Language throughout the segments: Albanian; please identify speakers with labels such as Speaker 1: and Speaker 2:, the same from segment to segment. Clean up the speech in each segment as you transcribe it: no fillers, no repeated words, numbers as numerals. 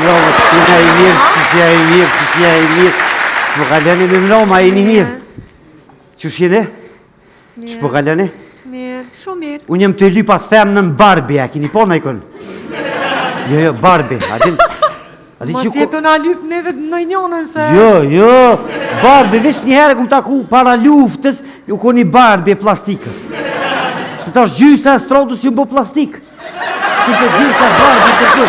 Speaker 1: Jo, t'ina I mirë, t'ja I mirë, t'ja I mirë. Shpo kaleni me mlo, ma jeni mirë. Qësh jene? Shpo kaleni?
Speaker 2: Mirë, shumë mirë.
Speaker 1: Unë jem të lypat femë në Barbie, a kini po me ikon? Jo, Barbie, adin...
Speaker 2: Mos jetu na lypë neve në njonën se...
Speaker 1: Jo, Barbie, vesh njëherë këmë taku para luftës, ju koni Barbie plastikës. Se ta është gjysa e strodës ju bo plastikë. Si të gjysa Barbie të këtë.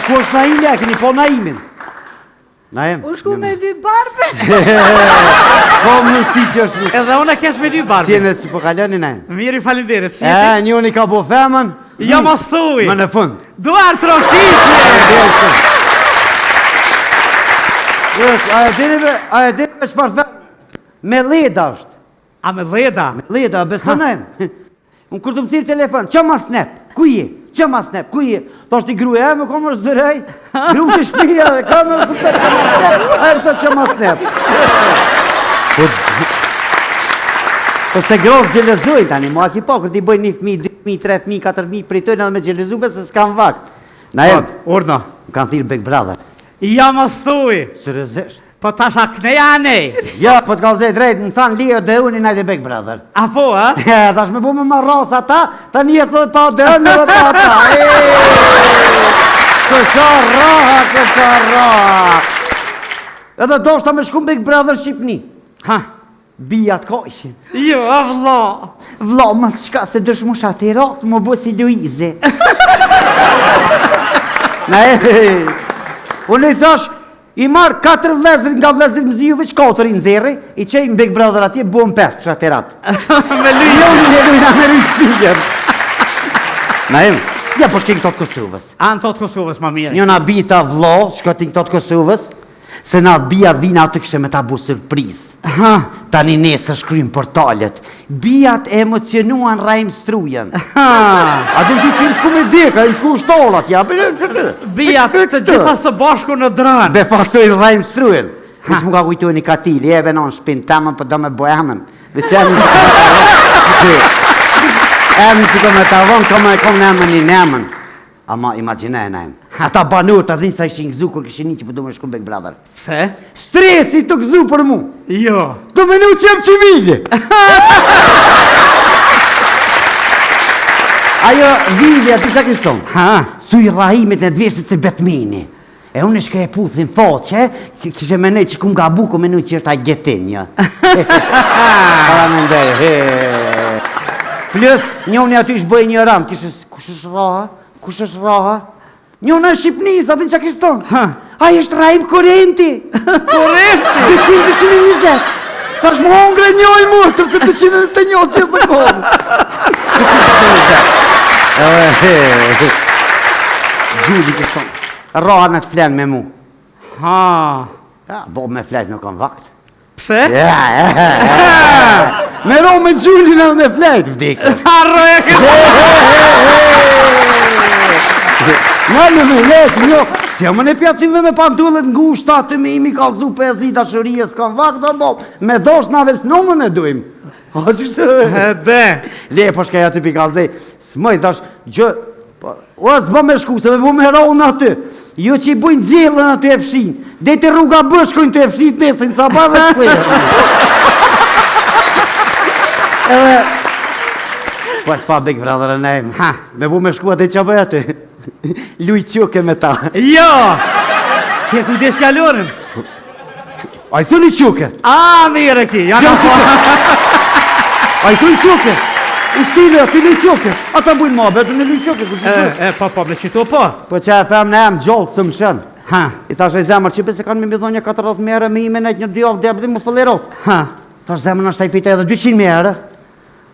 Speaker 1: Ku është Naimja, këni po Naimin? Naim?
Speaker 2: U shku me dy Barbie?
Speaker 1: Po më si që është...
Speaker 3: Edhe unë e kesh me dy Barbie.
Speaker 1: Si e në si po kaloni, Naim?
Speaker 3: Mirë I falinderit, si e ti?
Speaker 1: Njoni ka bo femën.
Speaker 3: Jo mos thuj.
Speaker 1: Më në fund.
Speaker 3: Duar trokitje.
Speaker 1: Aja dine çfarë them? Me leda është.
Speaker 3: A me leda?
Speaker 1: Me leda, beso Naim. Unë kur të më thirë telefon, që ma snep? Ku je? Që ma snep? Ku je? Ta është I gruja, me ka më shdërej. Gru që shpija, ka më super që ma snep. Aja të që ma snep. Po se grosë gjelezojnë tani, mua ki po, kërti bëjnë 1.000, 2.000, 3.000, 4.000, pritojnë edhe me gjelezube se s'kam vakt. Na e,
Speaker 3: urna.
Speaker 1: Më kanë thirë Big Brother.
Speaker 3: Ja mos thuj.
Speaker 1: Seriozisht?
Speaker 3: Po tash a kneja nej.
Speaker 1: Ja, po të kalzej drejt, më thanë Leo dhe unë I najde Big Brother.
Speaker 3: A po, a?
Speaker 1: Tash me bu me marras ata, ta njës dhe pa dhe unë dhe pa ata. Kësa raha. Edhe do shta me shku Big Brother Shqipni.
Speaker 3: Ha?
Speaker 1: Bijat kojshin.
Speaker 3: Jo, a vla.
Speaker 1: Vla, mas shka se dësh mu shatirat, mu bu si Luize. Na unë I thash, I marë 4 vlezrit nga vlezrit më ziju veç 4 I nëzeri, I qejnë Big Brother atje, buën 5 shatirat.
Speaker 3: Me luj.
Speaker 1: Jo, në lujna me rishpigjen. Na ja po shkejnë këto të Kosovës.
Speaker 3: A në tot Kosovës ma mirë.
Speaker 1: Një na bita vlo, shkotin këto të Kosovës, se na bijat vina atë kështë me ta bu surpriz. Tani nesër shkrym portalet. Bijat e emocionuan Rajm Strujen. A dhe ti që I shku me deka, I shku shtolat, ja.
Speaker 3: Bijat të gjitha së bashku në dranë.
Speaker 1: Be fasojnë Rajm Strujen. Nësë më ka kujtu një katili, e venon shpin temën, për do me bojamen. Dhe që emë që me të avon, kom në emën një nemën. Ama imaginaj Naim. Ata banur të dhinë sa ishin gëzu kur këshin një që përdu me shku Big Brother.
Speaker 3: Pse?
Speaker 1: Stresi të gëzu për mu.
Speaker 3: Jo.
Speaker 1: Do me nu që jem qimilje. Ajo Vilja, ti që kështon? Su I rahimit në dveshtit se Betmini. E unë shka e puthin foqe, kështë me nej që kum ga buku me nu që është a getin, ja. Para me ndej, Plus, njoni aty ishë bëj një ram, kush është raha? Kush është raha? Njona e Shqipnis, atin që kështon? A është Rajm Korenti. Korenti? 220. Ta është më hongre njoj mu, tërse 221 që të kohë. Gjulli kështon. Raha në të flenë me mu. Ja, bo me flenë nuk kanë vakt.
Speaker 3: Pse?
Speaker 1: Me ro me Gjulli në me flenë, vdikë.
Speaker 3: Arroja këtë.
Speaker 1: Në me letë, njo, si më në pjatim dhe me pantullet ngushta, të me imi kalzu pezi dashërije, s'kan vakt, do bo, me dosh në aves nëmën e dujmë. A, qështë?
Speaker 3: Dhe.
Speaker 1: Le, po shka ja të pi kalzej, s'mëj, dash, gjë, o, s'ba me shku, se me bu me ronë aty, jo që I bujnë gjellën aty e fshin, dhe të rruga bëshkojnë të e fshin nesin, sa ba dhe shkujë. Po e s'pa Big Brother e nejmë, me bu me shku atë që bëj aty. Luj quke me ta.
Speaker 3: Jo! Kje kujdes fjalorin?
Speaker 1: A I thuni quke?
Speaker 3: A, mire ki, janë a po.
Speaker 1: A I thuni quke? U stile, ti luj quke. Ata bujnë ma, betu në luj quke.
Speaker 3: Po, me qitu po.
Speaker 1: Po që e fem në emë gjollë së më shënë. I thash e zemër që se kanë me midhonja 40 mere me ime nejtë një dy avë dhe më fëllerot. Thash zemër në shtaj fita edhe 200 mere.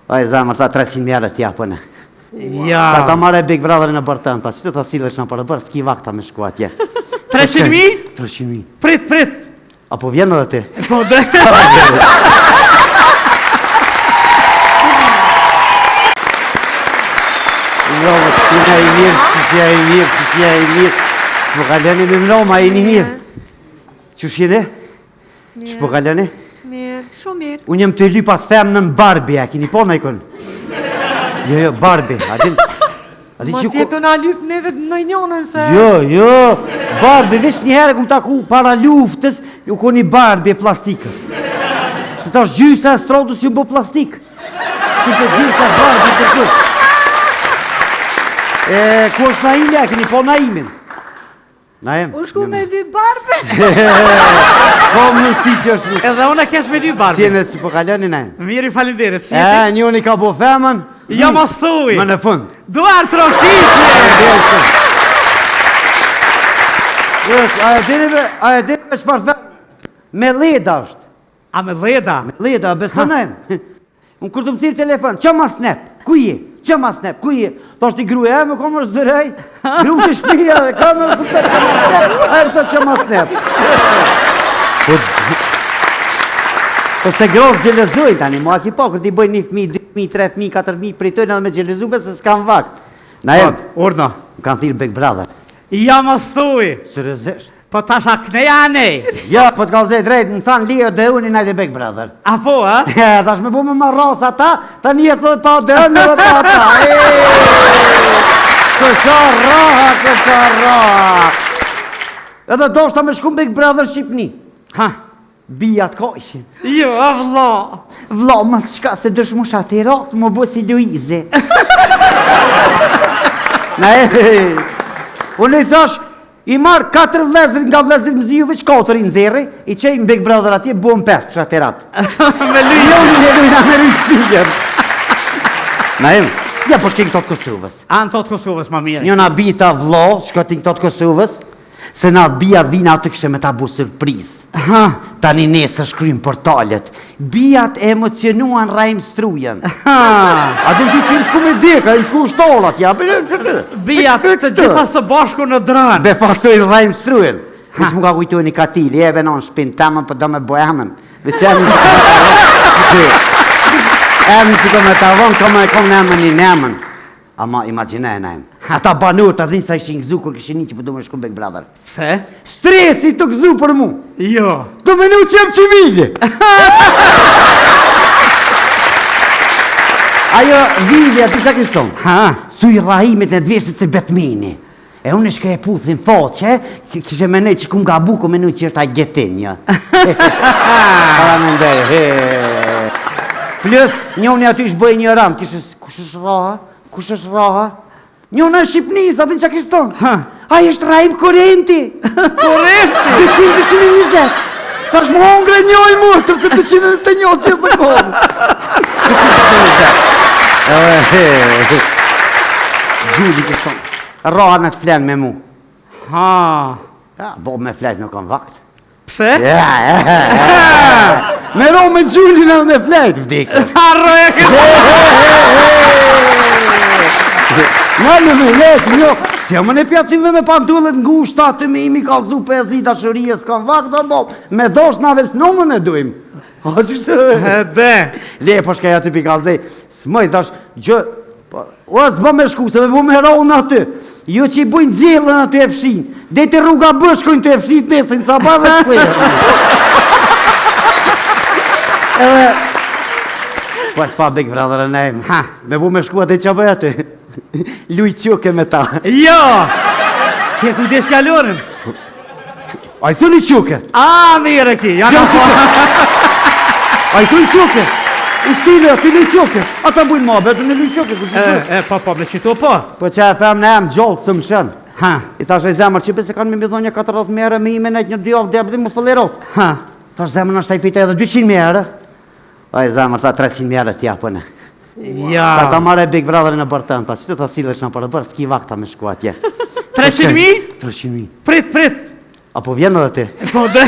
Speaker 1: A I zemër ta 300 mere t'ja pëne.
Speaker 3: Ja.
Speaker 1: Ta mare Big Brother në bërtën, ta që të ta silesh në për bërë, s'ki vakta me shku atje.
Speaker 3: 300.000?
Speaker 1: 300.000.
Speaker 3: Prit.
Speaker 1: Apo vjenë edhe ti?
Speaker 3: Po dhe.
Speaker 1: Jo, t'ina I mirë, t'ja I mirë. Shpo kaleni me mlo, ma I një mirë. Qësh jene? Shpo kaleni?
Speaker 2: Mirë, shumë mirë.
Speaker 1: Unë jem të lypat femë në Barbie, a kini po me ikon? Jo, Barbie, adin...
Speaker 2: Mos jetu na lyp neve në njonën se...
Speaker 1: Jo, Barbie, veç një herë kum taku para luftës, ju ko një Barbie plastikës. Se ta është gjysa e strodus ju bo plastik. Si të gjysa Barbie të kërë. Ku është Naimi, a keni po Naimin? Naim?
Speaker 2: U shku me dy Barbie?
Speaker 1: Po më si që është nuk.
Speaker 3: Edhe unë kesh me dy Barbie.
Speaker 1: Si e në si po kaloni, Naim?
Speaker 3: Miri, falinderit, si jeti?
Speaker 1: Njoni ka bo femën.
Speaker 3: Ja mos thuj.
Speaker 1: Më në fund.
Speaker 3: Duar trokitje.
Speaker 1: Aja dini me shpar femën. Me leda është.
Speaker 3: A me leda?
Speaker 1: Me leda, besonajmë. Unë kur të më thirë telefon, që ma snep? Ku je? Që ma snep? Ku je? Ta është i gruja, me ka më rëzdërej. Gru që shpija, ka më rëzdërej. A e të që ma snep? Po se grosë gjelezojnë tani, mua ki po, kërti bëjnë një fmi, 2 fmi, 3 fmi, 4 fmi, pritojnë edhe me gjelezume se s'kam vakt. Na e,
Speaker 3: Urno.
Speaker 1: më kanë thirë Big Brother.
Speaker 3: Ja mos thuj.
Speaker 1: Seriozisht?
Speaker 3: Po tasha këneja nej.
Speaker 1: Ja, po të kalzej drejt, më thanë Leo dhe unë i najde Big Brother.
Speaker 3: A po, a?
Speaker 1: Tash me bu me marras ata, ta njësë dhe pa dhe në dhe pa ata. Kësa raha. Edhe do shta me shku Big Brother Shqipni. Ha, bijat ka ishin.
Speaker 3: Jo, a vlo.
Speaker 1: Vlo, mas shka se dëshmu shatirat, më bu si Luizi. Unë i thash, i marë 4 vlezër nga vlezër më ziju, veç 4 i nëzeri, i qejnë Big Brother atje, buon 5 shatirat.
Speaker 3: Me lyjë.
Speaker 1: Jo, një lujna me rishpigjen. Naim, ja po shkin këto të Kosovës.
Speaker 3: Anë tot Kosovës, ma mirë.
Speaker 1: Një na bita vlo, shkotin këto të Kosovës, se na bijat vina atë kështë me ta bu surpriz. Tani nesër shkrym portalet. Bijat e emocionuan Raim Strujen. A dhe ti që im shku me deka, im shku shtolat, ja,
Speaker 3: Bijat të gjitha së bashku në dranë.
Speaker 1: Be fasojnë Raim Strujen. Kusë mu ka kujtu një katili, e venon shpin temën, për do me bohemen. Veçemi që do me të avon, kom në emën një nemën. Ama imagine e najmë. Ata banur të dhinë sa ishin gëzu kur këshin një që përdu me shku Big Brother.
Speaker 3: Se?
Speaker 1: Stresi të gëzu për mu.
Speaker 3: Jo.
Speaker 1: Do me në qem qimilje. Ajo Vilja, ti qa kështon? Suj rahimit në dveshtit se Batmani. E unë shka e puthin faqe, kështë e menej që kum gabu, ku menej që është a getinja. Para me ndej. Plus, njoni aty ishbëj një ram, kush është raha? Kush është raha? Njona është Shqipnis, atë në që kështon? Aja është Raim Korenti.
Speaker 3: Korenti?
Speaker 1: 220. Ta është më hongre njoj mu, tërse 221 që të kohë. Gjuli kështon. Raha në të flenë me mu. Bo me flenë nuk kanë vakt.
Speaker 3: Pse?
Speaker 1: Me ro me Gjuli në me flenë. Vdikë.
Speaker 3: Harro e
Speaker 1: Në njo, si më në pjatim me pantullet ngushta, të me imi kalzu 5 i dashërije, s'kan vakt, me dosh në aves nëmën e dujmë. A qështë?
Speaker 3: Dhe.
Speaker 1: Le, po shkaja të pi kalzej, s'mëj, dash, gjë, o, s'ba me shku, se me bu me rohë në aty, jo që i bujnë gjellën aty e fshin, dhe të rruga bëshkojnë të e fshin të nesën, sa ba dhe shkujë. Po s'pa Big Brother e nejmë, me bu me shku atë që bëj aty. Luj quke me ta.
Speaker 3: Jo! Kje kujdes fjallorën?
Speaker 1: A i thuni quke?
Speaker 3: A, mire ki, janë po.
Speaker 1: A i thuni quke? U stile, a thuni quke? Ata bujnë ma, betu në luj quke.
Speaker 3: Po, me qito po.
Speaker 1: Po që e fem në emë gjollë së më shënë. I thash e zemër që se kanë me midhonja 40 mere me ime nejtë një 2 avë dhe më fëllerot. Thash zemër është ta i fite edhe 200 mere. A i zemër ta 300 mere t'ja pëne.
Speaker 3: Ja.
Speaker 1: Ta mare Big Brother në bërtën, ta që të silesh në për bërë, s'ki vakta me shku atje.
Speaker 3: 300.000?
Speaker 1: 300.000.
Speaker 3: Prit.
Speaker 1: Apo vjenë edhe ti?
Speaker 3: Po dhe.